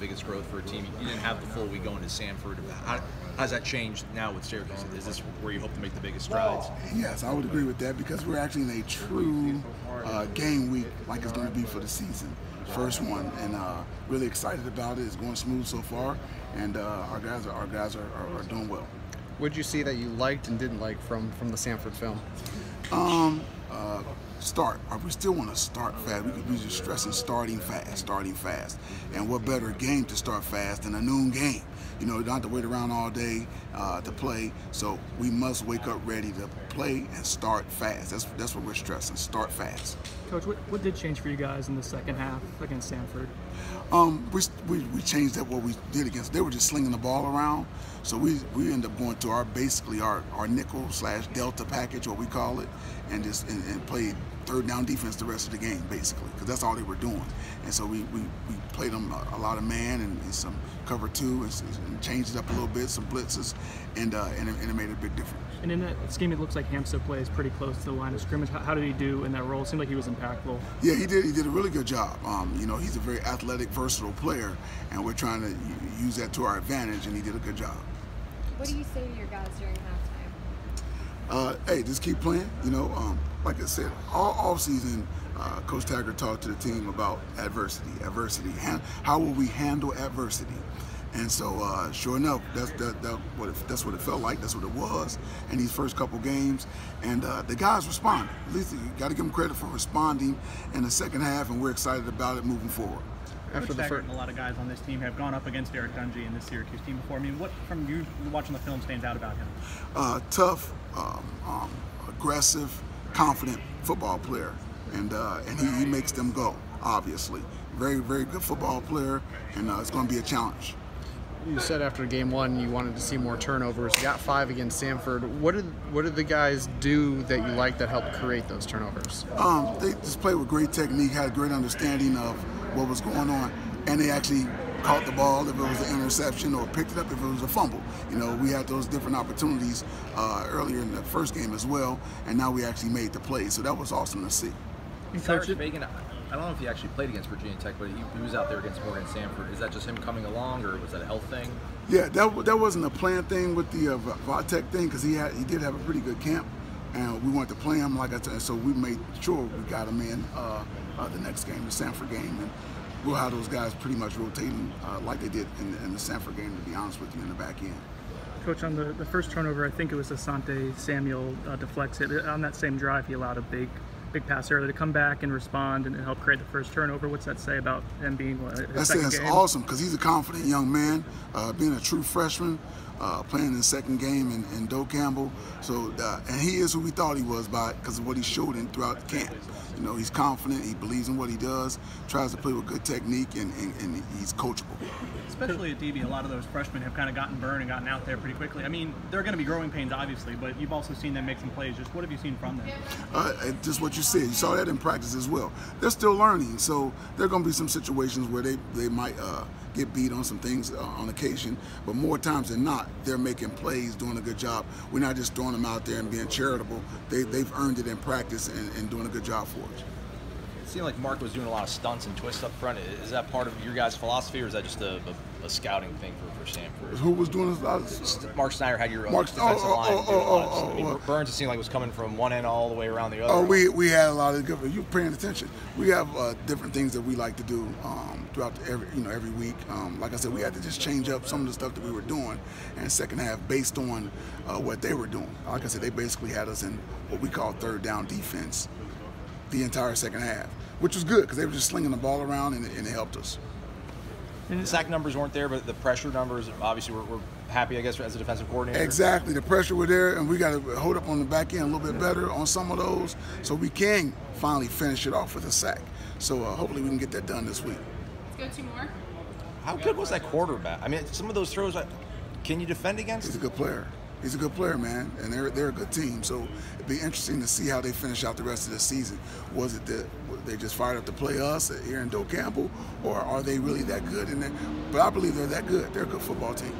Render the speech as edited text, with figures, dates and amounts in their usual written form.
biggest growth for a team? You didn't have the full week going to Sanford. How has that changed now with Syracuse? Is this where you hope to make the biggest strides? Yes, I would agree with that because we're actually in a true game week like it's going to be for the season. First one, and really excited about it. It's going smooth so far, and our guys are doing well. What did you see that you liked and didn't like from the Sanford film? Start. We still want to start fast. We just stressing starting fast. And what better game to start fast than a noon game? You know, you don't have to wait around all day to play. So we must wake up ready to play and start fast. That's what we're stressing. Start fast. Coach, what did change for you guys in the second half against Sanford? We changed up what we did against. They were just slinging the ball around, so we ended up going to our nickel / delta package, what we call it, and played third down defense the rest of the game basically, because that's all they were doing. And so we played them a lot of man and some cover two and changed it up a little bit, some blitzes, and it made a big difference. And in that scheme, it looks like Hamso plays pretty close to the line of scrimmage. How did he do in that role? It seemed like he was impactful. Yeah, he did. He did a really good job. You know, he's a very athletic, versatile player, and we're trying to use that to our advantage, and he did a good job. What do you say to your guys during halftime? Hey, just keep playing. You know, like I said, all season, Coach Taggart talked to the team about adversity. How will we handle adversity? And so, sure enough, that's what it felt like. That's what it was in these first couple games. And the guys responded. At least you got to give them credit for responding in the second half, and we're excited about it moving forward. Coach Taggart and a lot of guys on this team have gone up against Eric Dungy in this Syracuse team before. I mean, what from you watching the film stands out about him? Tough, aggressive, confident football player, and he makes them go. Obviously, very good football player, and it's going to be a challenge. You said after game one you wanted to see more turnovers. You got 5 against Sanford. What did the guys do that you liked that helped create those turnovers? They just played with great technique, had a great understanding of what was going on, and they actually caught the ball if it was an interception or picked it up if it was a fumble. You know, we had those different opportunities earlier in the first game as well, and now we actually made the play, so that was awesome to see. Cyrus Fagan, I don't know if he actually played against Virginia Tech, but he was out there against Morgan Sanford. Is that just him coming along, or was that a health thing? Yeah, that wasn't a planned thing with the Vatech thing, because he did have a pretty good camp, and we wanted to play him, like I said, so we made sure we got him in the next game, the Sanford game, and we'll have those guys pretty much rotating like they did in the Sanford game, to be honest with you, in the back end. Coach, on the first turnover, I think it was Asante Samuel deflects it. On that same drive, he allowed a big pass early to come back and respond and help create the first turnover. What's that say about him being his second game? That's awesome, because he's a confident young man, being a true freshman, playing in the second game in Doe Campbell. So, and he is who we thought he was because of what he showed throughout the camp. You know, he's confident, he believes in what he does, tries to play with good technique, and he's coachable. Especially at DB, a lot of those freshmen have kind of gotten burned and gotten out there pretty quickly. I mean, there are going to be growing pains, obviously, but you've also seen them make some plays. Just what have you seen from them? Just what you said. You saw that in practice as well. They're still learning, so there are going to be some situations where they might get beat on some things on occasion, but more times than not, they're making plays, doing a good job. We're not just throwing them out there and being charitable. They've earned it in practice and doing a good job for us. It seemed like Mark was doing a lot of stunts and twists up front. Is that part of your guys' philosophy, or is that just a scouting thing for Sanford? Who was doing a lot of Mark Snyder had your defensive line. Burns, it seemed like was coming from one end all the way around the other. Oh, we had a lot of good. You're paying attention. We have different things that we like to do throughout every week. Like I said, we had to just change up some of the stuff that we were doing in the second half based on what they were doing. Like I said, they basically had us in what we call third down defense the entire second half, which was good because they were just slinging the ball around and it helped us. The sack numbers weren't there, but the pressure numbers, obviously, we're happy, I guess, as a defensive coordinator. Exactly. The pressure were there, and we got to hold up on the back end a little bit better on some of those so we can finally finish it off with a sack. So hopefully we can get that done this week. Let's go 2 more. How good was that quarterback? I mean, some of those throws, can you defend against? He's a good player. He's a good player, man, and they're a good team. So it'd be interesting to see how they finish out the rest of the season. Was it that they just fired up to play us here in Doe Campbell, or are they really that good? But I believe they're that good. They're a good football team.